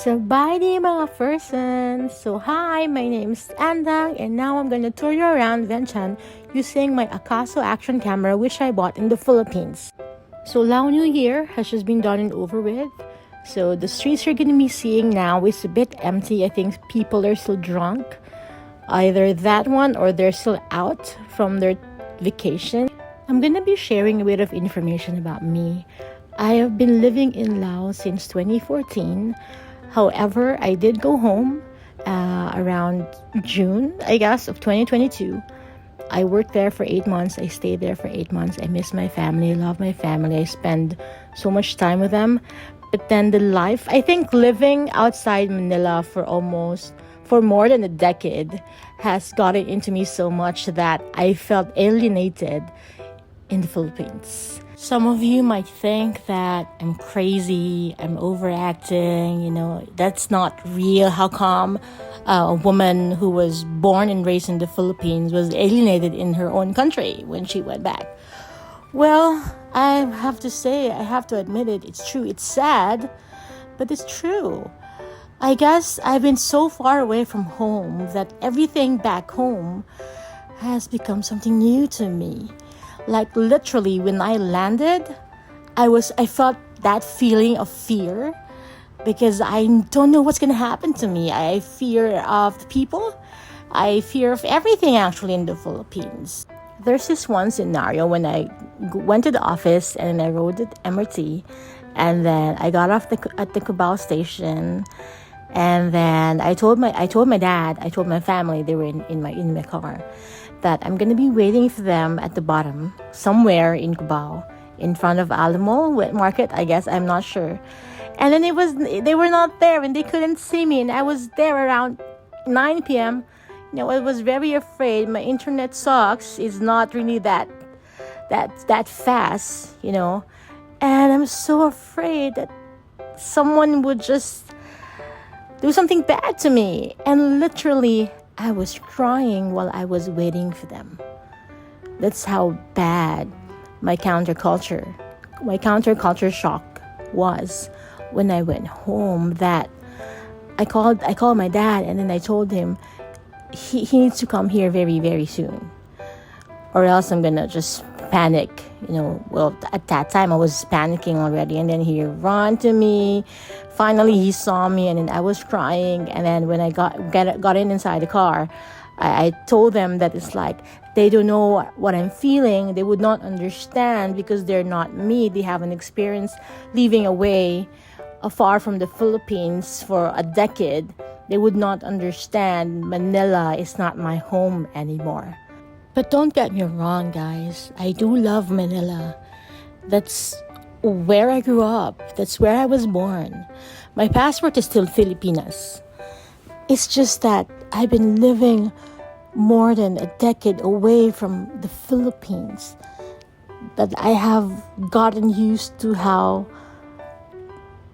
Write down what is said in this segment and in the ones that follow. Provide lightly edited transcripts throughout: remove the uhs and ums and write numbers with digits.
So bye mga person! So hi, my name is Andang and now I'm gonna tour you around Vientiane using my Akaso action camera which I bought in the Philippines. So Lao New Year has just been done and over with. So the streets you're gonna be seeing now is a bit empty. I think people are still drunk. Either that one or they're still out from their vacation. I'm gonna be sharing a bit of information about me. I have been living in Laos since 2014. However, I did go home around June, I guess, of 2022. I worked there for 8 months. I stayed there for 8 months. I miss my family, love my family. I spend so much time with them. But then the life, I think living outside Manila for more than a decade has gotten into me so much that I felt alienated in the Philippines. Some of you might think that I'm crazy, I'm overacting, that's not real. How come a woman who was born and raised in the Philippines was alienated in her own country when she went back? Well, I have to admit it, it's true. It's sad, but it's true. I guess I've been so far away from home that everything back home has become something new to me. Like literally when I landed, I felt that feeling of fear because I don't know what's going to happen to me. I fear of the people. I fear of everything actually in the Philippines. There's this one scenario when I went to the office and I rode the MRT and then I got off at the Cubao station and then I told my dad, I told my family, they were in my car, that I'm going to be waiting for them at the bottom, somewhere in Cubao, in front of Alamo Wet Market, I guess, I'm not sure. And then they were not there and they couldn't see me and I was there around 9 p.m. I was very afraid. My internet sucks. It's not really that fast, And I'm so afraid that someone would just do something bad to me. And literally, I was crying while I was waiting for them. That's how bad my counterculture shock was when I went home. That I called my dad and then I told him he needs to come here very, very soon, or else I'm gonna just panic. Well, at that time I was panicking already, and then he ran to me. Finally, he saw me, and then I was crying. And then when I got inside the car, I told them that it's like they don't know what I'm feeling. They would not understand because they're not me. They haven't experienced living away, far from the Philippines for a decade. They would not understand. Manila is not my home anymore. But don't get me wrong, guys. I do love Manila. That's where I grew up. That's where I was born. My passport is still Filipinas. It's just that I've been living more than a decade away from the Philippines, that I have gotten used to how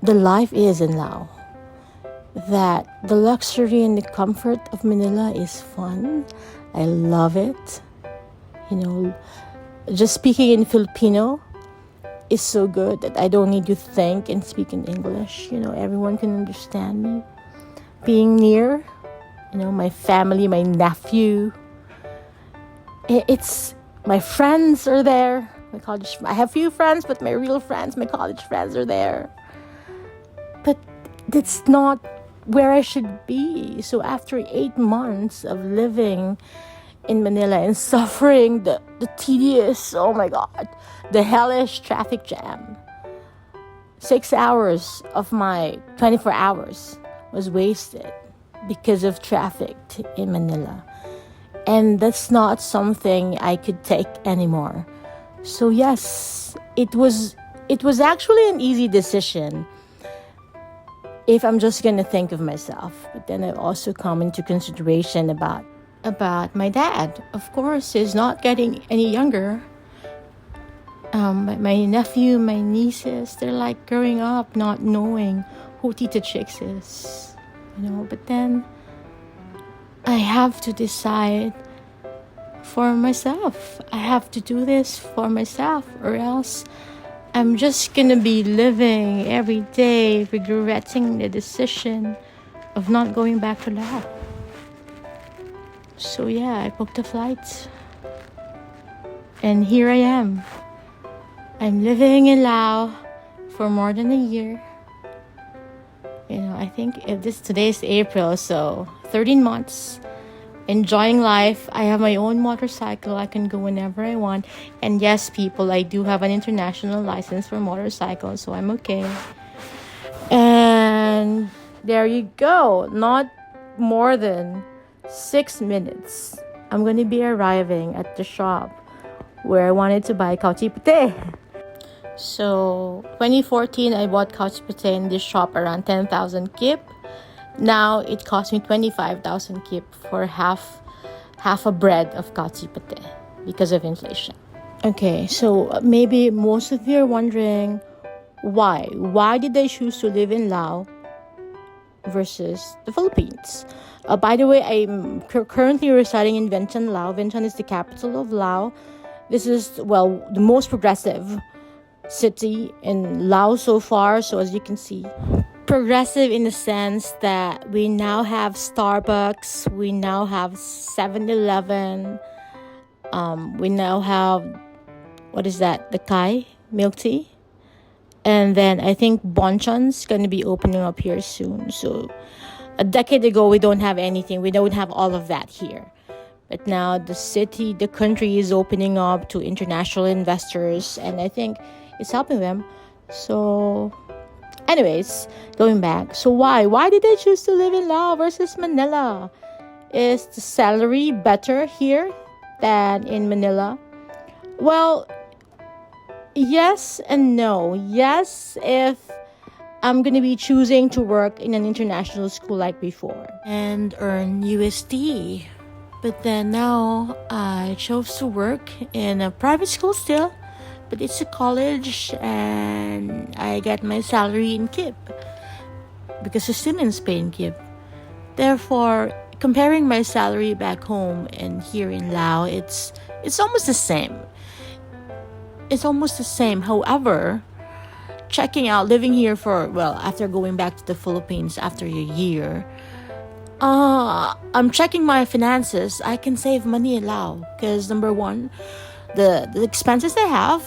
the life is in Laos. That the luxury and the comfort of Manila is fun. I love it. Just speaking in Filipino is so good that I don't need to think and speak in English. Everyone can understand me. Being near, my family, my nephew. It's my friends are there. I have few friends, but my real friends, my college friends are there. But that's not where I should be. So after 8 months of living in Manila and suffering the tedious, oh my God, the hellish traffic jam, 6 hours of my 24 hours was wasted because of traffic in Manila. And that's not something I could take anymore. So yes, it was actually an easy decision if I'm just gonna think of myself. But then I also come into consideration about my dad. Of course, he's not getting any younger. My nephew, my nieces, they're like growing up not knowing who Tita Chicks is. But then I have to decide for myself. I have to do this for myself, or else I'm just gonna be living every day regretting the decision of not going back to Laos. So yeah, I booked a flight. And here I am. I'm living in Laos for more than a year. I think today's April, so 13 months. Enjoying life. I have my own motorcycle. I can go whenever I want. And yes, people, I do have an international license for motorcycles, so I'm okay. And there you go. Not more than 6 minutes. I'm going to be arriving at the shop where I wanted to buy kauchi pute. So, 2014, I bought kauchi pute in this shop around 10,000 kip. Now, it cost me 25,000 kip for half a bread of kauchi pute because of inflation. Okay, so maybe most of you are wondering why. Why did I choose to live in Laos versus the Philippines? By the way, I'm currently residing in Vientiane, Laos. Vientiane is the capital of Laos. This is, the most progressive city in Laos so far. So as you can see, progressive in the sense that we now have Starbucks, we now have 7-Eleven, we now have, the Kai milk tea. And then I think Bonchan's going to be opening up here soon. So a decade ago, we don't have anything. We don't have all of that here. But now the country is opening up to international investors. And I think it's helping them. So anyways, going back. So why did I choose to live in Laos versus Manila? Is the salary better here than in Manila? Well, yes and no. Yes, if I'm going to be choosing to work in an international school like before and earn USD. But then now I chose to work in a private school still, but it's a college and I get my salary in kip because the students pay in kip. Therefore, comparing my salary back home and here in Laos, it's almost the same. It's almost the same. However, living here after going back to the Philippines after a year, I'm checking my finances. I can save money in Laos because number one, the expenses I have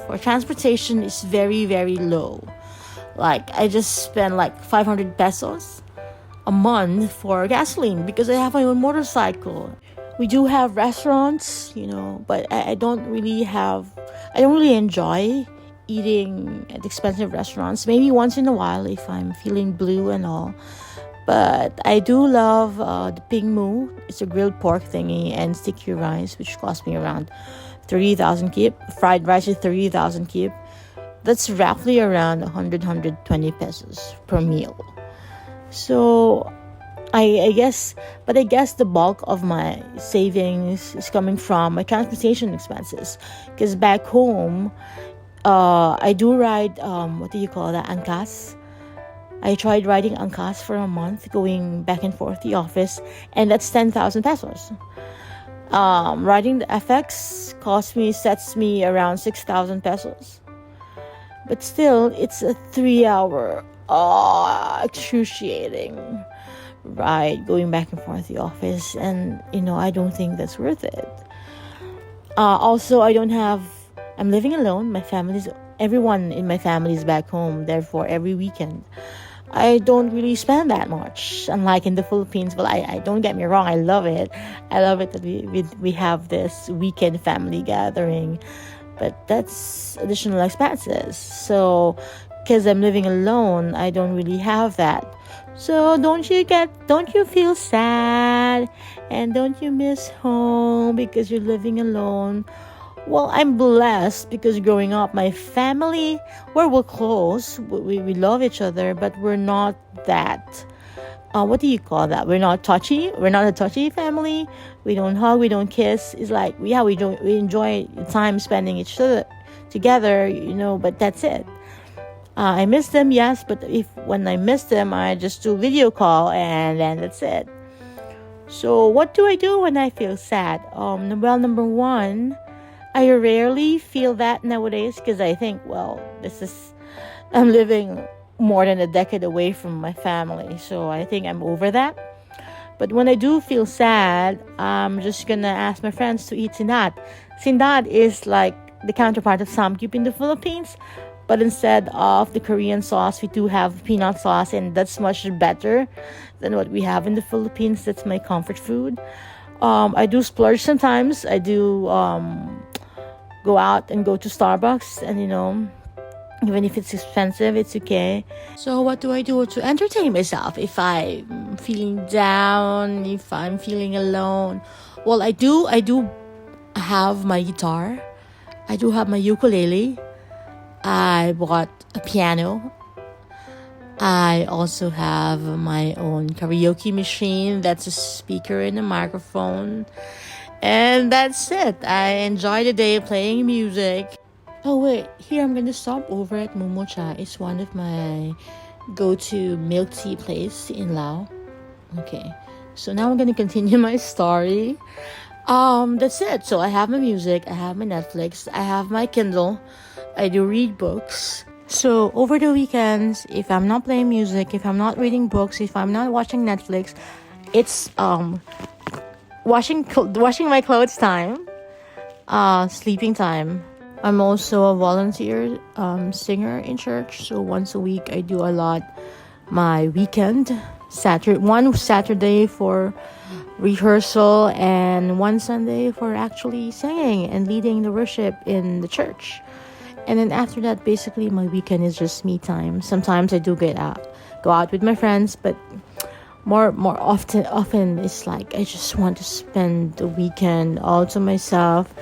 for transportation is very, very low. Like I just spend 500 pesos a month for gasoline because I have my own motorcycle. We do have restaurants, but I don't really enjoy eating at expensive restaurants. Maybe once in a while if I'm feeling blue and all. But I do love the ping mu. It's a grilled pork thingy and sticky rice, which cost me around 30,000 kip. Fried rice is 30,000 kip. That's roughly around 120 pesos per meal. So I guess the bulk of my savings is coming from my transportation expenses. Because back home, I do ride, angkas. I tried riding angkas for a month, going back and forth the office, and that's 10,000 pesos. Riding the FX sets me around 6,000 pesos. But still, it's a 3-hour, excruciating ride going back and forth the office, and I don't think that's worth it. Also, I'm living alone. Everyone in my family is back home. Therefore, every weekend, I don't really spend that much. Unlike in the Philippines, I don't get me wrong, I love it. I love it that we have this weekend family gathering, but that's additional expenses. So, because I'm living alone, I don't really have that. So don't you feel sad and don't you miss home because you're living alone? Well, I'm blessed because growing up, my family, we're close. We love each other, but we're not that, we're not touchy. We're not a touchy family. We don't hug, we don't kiss. It's like, we enjoy time spending each other together, but that's it. I miss them, yes, but when I miss them, I just do video call and then that's it. So what do I do when I feel sad? Number one, I rarely feel that nowadays because I think, well, I'm living more than a decade away from my family. So I think I'm over that. But when I do feel sad, I'm just gonna ask my friends to eat sinat. Sinat is like the counterpart of samgyup in the Philippines. But instead of the Korean sauce, we do have peanut sauce, and that's much better than what we have in the Philippines. That's my comfort food. I do splurge sometimes. I do go out and go to Starbucks, and even if it's expensive, it's okay. So what do I do to entertain myself if I'm feeling down, if I'm feeling alone? Well, I do have my guitar. I do have my ukulele. I bought a piano. I also have my own karaoke machine. That's a speaker and a microphone. And that's it. I enjoy the day playing music. Oh wait, here I'm gonna stop over at Momocha. It's one of my go-to milk tea place in Laos. Okay, so now I'm gonna continue my story. That's it. So I have my music, I have my Netflix, I have my Kindle. I do read books. So over the weekends, if I'm not playing music, if I'm not reading books, if I'm not watching Netflix, it's washing my clothes time, sleeping time. I'm also a volunteer singer in church. So once a week, I do a lot my weekend. One Saturday for rehearsal and one Sunday for actually singing and leading the worship in the church. And then after that, basically my weekend is just me time. Sometimes I do go out with my friends, but more often it's like I just want to spend the weekend all to myself,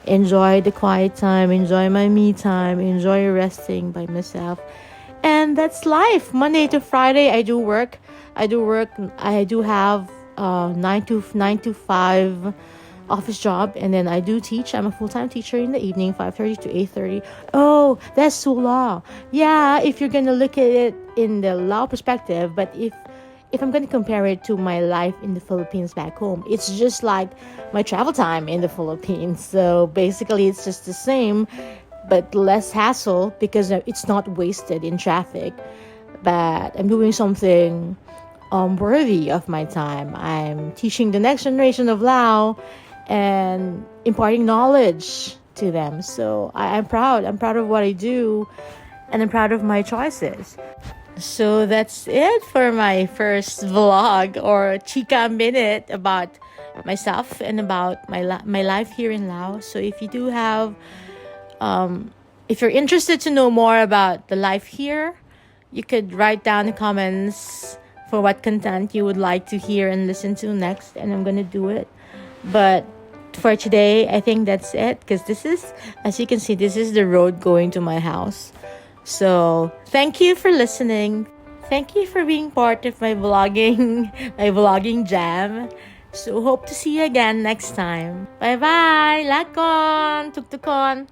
enjoy the quiet time, enjoy my me time, enjoy resting by myself. And that's life. Monday to Friday, I do work. I do have 9 to 5 office job, and then I do teach. I'm a full-time teacher in the evening, 5:30 to 8:30. Oh, that's so Lao. Yeah, if you're gonna look at it in the Lao perspective, but if I'm gonna compare it to my life in the Philippines back home, it's just like my travel time in the Philippines. So basically, it's just the same, but less hassle because it's not wasted in traffic. But I'm doing something worthy of my time. I'm teaching the next generation of Lao and imparting knowledge to them. So I'm proud. I'm proud of what I do, and I'm proud of my choices. So that's it for my first vlog or chika minute about myself and about my life here in Laos. So if you do have, if you're interested to know more about the life here, you could write down the comments for what content you would like to hear and listen to next, and I'm gonna do it. But for today, I think that's it, because this is, as you can see, this is the road going to my house. So thank you for listening. Thank you for being part of my vlogging jam. So hope to see you again next time. Bye bye. Lakon. Tuktukon.